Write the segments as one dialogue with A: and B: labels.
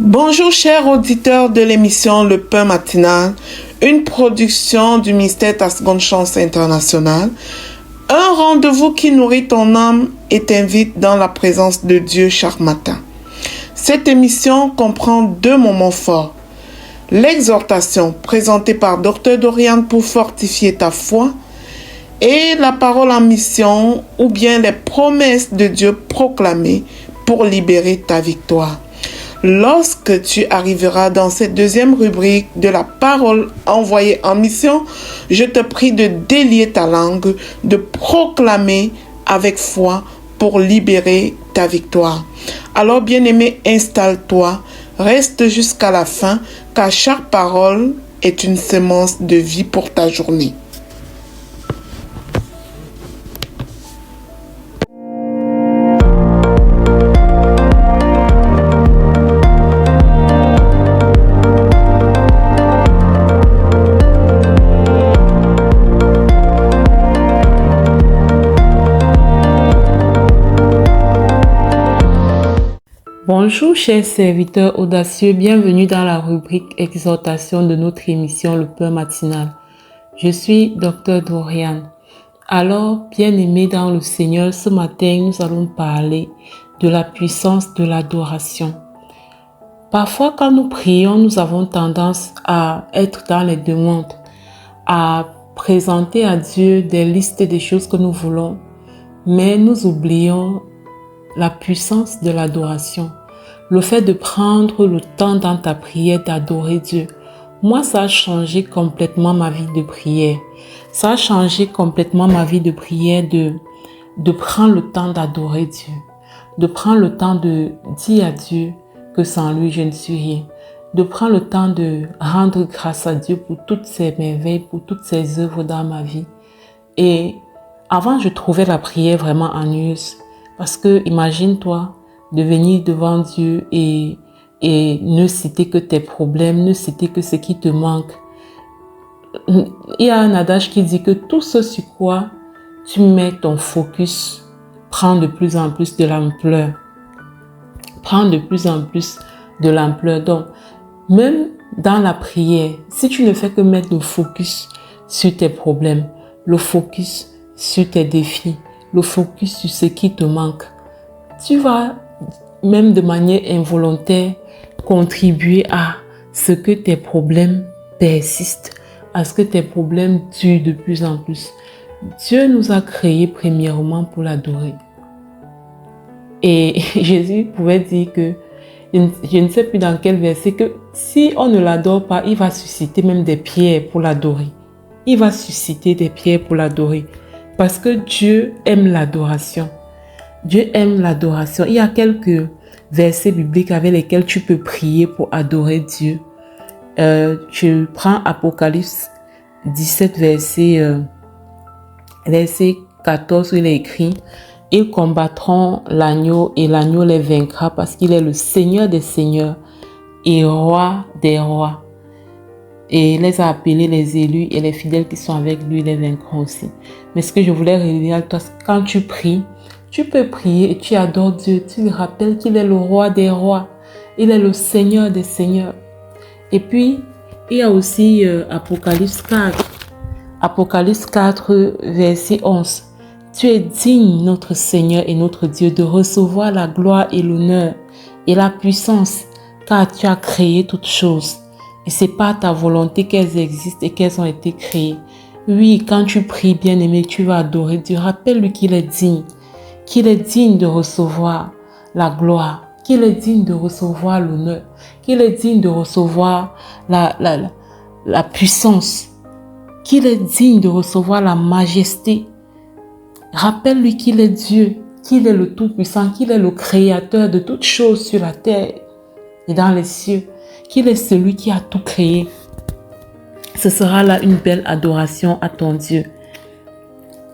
A: Bonjour chers auditeurs de l'émission Le Pain Matinal, une production du ministère Ta Seconde Chance International, un rendez-vous qui nourrit ton âme et t'invite dans la présence de Dieu chaque matin. Cette émission comprend 2 moments forts. L'exhortation présentée par Dr Dorian pour fortifier ta foi et la parole en mission ou bien les promesses de Dieu proclamées pour libérer ta victoire. Lorsque tu arriveras dans cette 2e rubrique de la parole envoyée en mission, je te prie de délier ta langue, de proclamer avec foi pour libérer ta victoire. Alors, bien-aimé, installe-toi, reste jusqu'à la fin, car chaque parole est une semence de vie pour ta journée.
B: Bonjour chers serviteurs audacieux, bienvenue dans la rubrique exhortation de notre émission Le Pain Matinal. Je suis Dr Dorian. Alors, bien-aimés dans le Seigneur, ce matin nous allons parler de la puissance de l'adoration. Parfois quand nous prions, nous avons tendance à être dans les demandes, à présenter à Dieu des listes des choses que nous voulons, mais nous oublions la puissance de l'adoration. Le fait de prendre le temps dans ta prière d'adorer Dieu. Moi, ça a changé complètement ma vie de prière. Ça a changé complètement ma vie de prière de prendre le temps d'adorer Dieu. De prendre le temps de dire à Dieu que sans lui, je ne suis rien. De prendre le temps de rendre grâce à Dieu pour toutes ses merveilles, pour toutes ses œuvres dans ma vie. Et avant, je trouvais la prière vraiment ennuyeuse. Parce que, imagine-toi, de venir devant Dieu et ne citer que tes problèmes, ne citer que ce qui te manque. Il y a un adage qui dit que tout ce sur quoi tu mets ton focus prend de plus en plus de l'ampleur. Prend de plus en plus de l'ampleur. Donc, même dans la prière, si tu ne fais que mettre le focus sur tes problèmes, le focus sur tes défis, le focus sur ce qui te manque, tu vas même de manière involontaire contribuer à ce que tes problèmes persistent, à ce que tes problèmes durent de plus en plus. Dieu nous a créés premièrement pour l'adorer. Et Jésus pouvait dire que, je ne sais plus dans quel verset, que si on ne l'adore pas, il va susciter même des pierres pour l'adorer. Il va susciter des pierres pour l'adorer. Parce que Dieu aime l'adoration. Dieu aime l'adoration. Il y a quelques versets bibliques avec lesquels tu peux prier pour adorer Dieu. Tu prends Apocalypse 17, verset 14, où il est écrit « Ils combattront l'agneau et l'agneau les vaincra parce qu'il est le Seigneur des seigneurs et roi des rois. » Et il les a appelés les élus et les fidèles qui sont avec lui les vaincront aussi. Mais ce que je voulais révéler à toi, c'est que quand tu pries, tu peux prier et tu adores Dieu. Tu lui rappelles qu'il est le roi des rois. Il est le Seigneur des seigneurs. Et puis, il y a aussi Apocalypse 4. Apocalypse 4, verset 11. Tu es digne, notre Seigneur et notre Dieu, de recevoir la gloire et l'honneur et la puissance, car tu as créé toutes choses. Et c'est par ta volonté qu'elles existent et qu'elles ont été créées. Oui, quand tu pries, bien-aimé, tu vas adorer Dieu. Rappelle-lui qu'il est digne de recevoir la gloire, qu'il est digne de recevoir l'honneur, qu'il est digne de recevoir la puissance, qu'il est digne de recevoir la majesté. Rappelle-lui qu'il est Dieu, qu'il est le Tout-Puissant, qu'il est le Créateur de toutes choses sur la terre et dans les cieux, qu'il est celui qui a tout créé. Ce sera là une belle adoration à ton Dieu.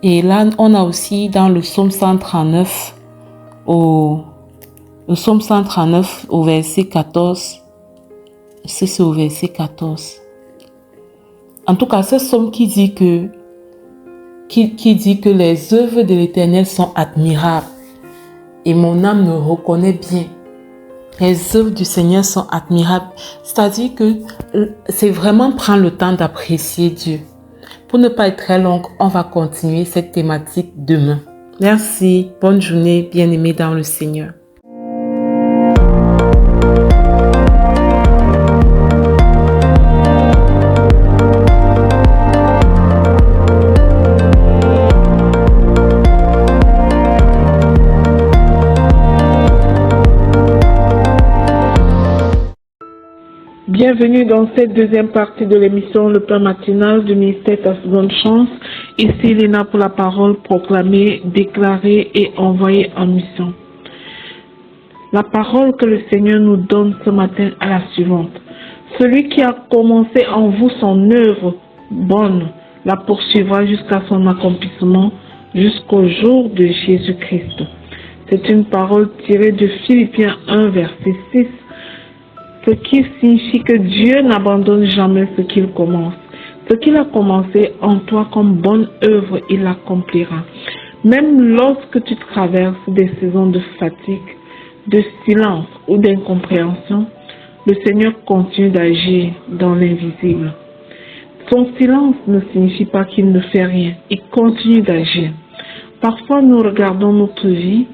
B: Et là, on a aussi dans le psaume 139, au verset 14, c'est au verset 14. En tout cas, ce psaume qui dit que les œuvres de l'Éternel sont admirables et mon âme le reconnaît bien. Les œuvres du Seigneur sont admirables. C'est-à-dire que c'est vraiment prendre le temps d'apprécier Dieu. Pour ne pas être très longue, on va continuer cette thématique demain. Merci. Bonne journée, bien-aimés dans le Seigneur.
A: Bienvenue dans cette deuxième partie de l'émission Le Pain matinal du ministère Ta Seconde Chance. Ici Léna pour la parole proclamée, déclarée et envoyée en mission. La parole que le Seigneur nous donne ce matin est la suivante. Celui qui a commencé en vous son œuvre bonne la poursuivra jusqu'à son accomplissement, jusqu'au jour de Jésus-Christ. C'est une parole tirée de Philippiens 1, verset 6. Ce qui signifie que Dieu n'abandonne jamais ce qu'il commence. Ce qu'il a commencé en toi comme bonne œuvre, il l'accomplira. Même lorsque tu traverses des saisons de fatigue, de silence ou d'incompréhension, le Seigneur continue d'agir dans l'invisible. Son silence ne signifie pas qu'il ne fait rien, il continue d'agir. Parfois nous regardons notre vie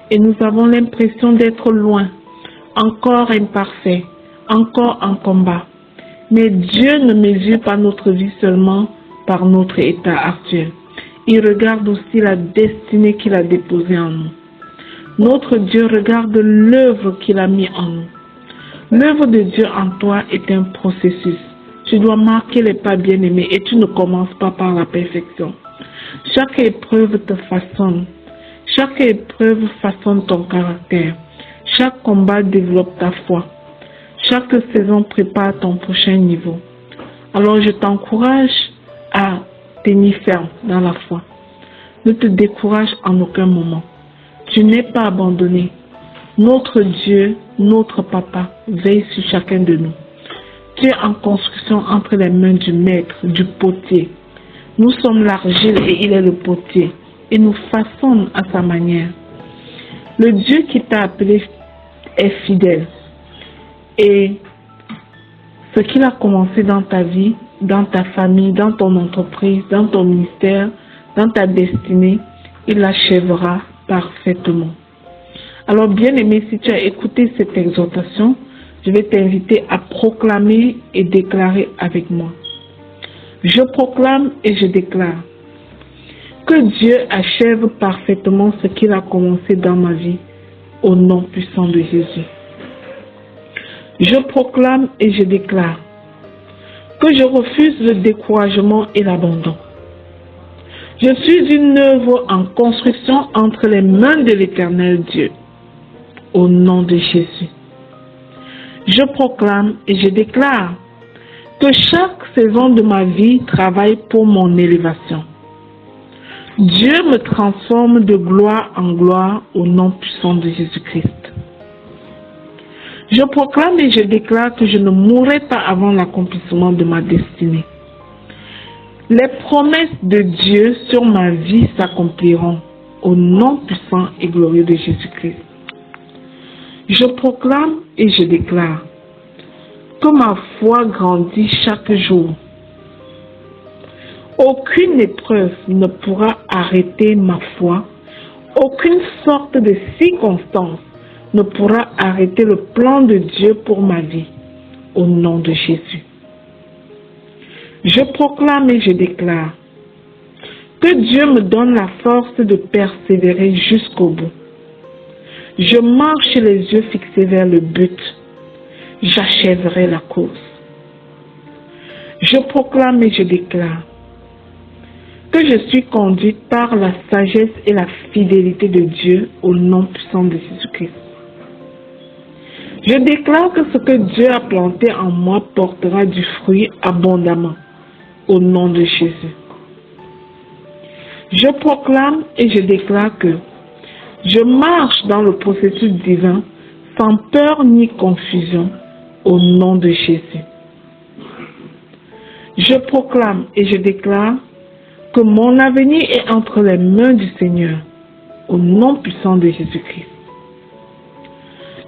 A: et nous avons l'impression d'être loin, encore imparfait, encore en combat. Mais Dieu ne mesure pas notre vie seulement par notre état actuel. Il regarde aussi la destinée qu'il a déposée en nous. Notre Dieu regarde l'œuvre qu'il a mis en nous. L'œuvre de Dieu en toi est un processus. Tu dois marquer les pas bien-aimés et tu ne commences pas par la perfection. Chaque épreuve te façonne. Chaque épreuve façonne ton caractère. Chaque combat développe ta foi. Chaque saison prépare ton prochain niveau. Alors je t'encourage à tenir ferme dans la foi. Ne te décourage en aucun moment. Tu n'es pas abandonné. Notre Dieu, notre Papa, veille sur chacun de nous. Tu es en construction entre les mains du Maître, du potier. Nous sommes l'argile et il est le potier. Et nous façonne à sa manière. Le Dieu qui t'a appelé est fidèle. Et ce qu'il a commencé dans ta vie, dans ta famille, dans ton entreprise, dans ton ministère, dans ta destinée, il l'achèvera parfaitement. Alors bien-aimé, si tu as écouté cette exhortation, je vais t'inviter à proclamer et déclarer avec moi. Je proclame et je déclare que Dieu achève parfaitement ce qu'il a commencé dans ma vie au nom puissant de Jésus. Je proclame et je déclare que je refuse le découragement et l'abandon. Je suis une œuvre en construction entre les mains de l'Éternel Dieu, au nom de Jésus. Je proclame et je déclare que chaque saison de ma vie travaille pour mon élévation. Dieu me transforme de gloire en gloire au nom puissant de Jésus-Christ. Je proclame et je déclare que je ne mourrai pas avant l'accomplissement de ma destinée. Les promesses de Dieu sur ma vie s'accompliront au nom puissant et glorieux de Jésus-Christ. Je proclame et je déclare que ma foi grandit chaque jour. Aucune épreuve ne pourra arrêter ma foi. Aucune sorte de circonstance ne pourra arrêter le plan de Dieu pour ma vie, au nom de Jésus. Je proclame et je déclare que Dieu me donne la force de persévérer jusqu'au bout. Je marche les yeux fixés vers le but. J'achèverai la course. Je proclame et je déclare que je suis conduite par la sagesse et la fidélité de Dieu au nom puissant de Jésus-Christ. Je déclare que ce que Dieu a planté en moi portera du fruit abondamment au nom de Jésus. Je proclame et je déclare que je marche dans le processus divin sans peur ni confusion au nom de Jésus. Je proclame et je déclare que mon avenir est entre les mains du Seigneur au nom puissant de Jésus-Christ.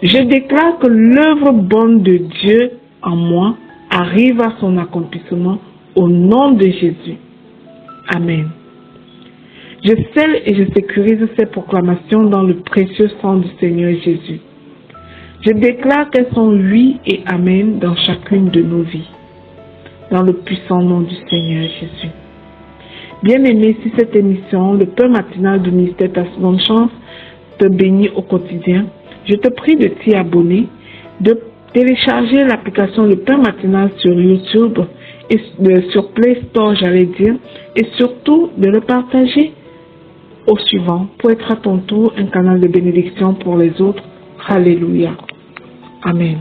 A: Je déclare que l'œuvre bonne de Dieu en moi arrive à son accomplissement au nom de Jésus. Amen. Je scelle et je sécurise ces proclamations dans le précieux sang du Seigneur Jésus. Je déclare qu'elles sont oui et amen dans chacune de nos vies. Dans le puissant nom du Seigneur Jésus. Bien-aimé, si cette émission, le pain matinal du ministère Ta Seconde Chance, te bénit au quotidien, je te prie de t'y abonner, de télécharger l'application Le Pain Matinal sur YouTube et sur Play Store, et surtout de le partager au suivant pour être à ton tour un canal de bénédiction pour les autres. Alléluia. Amen.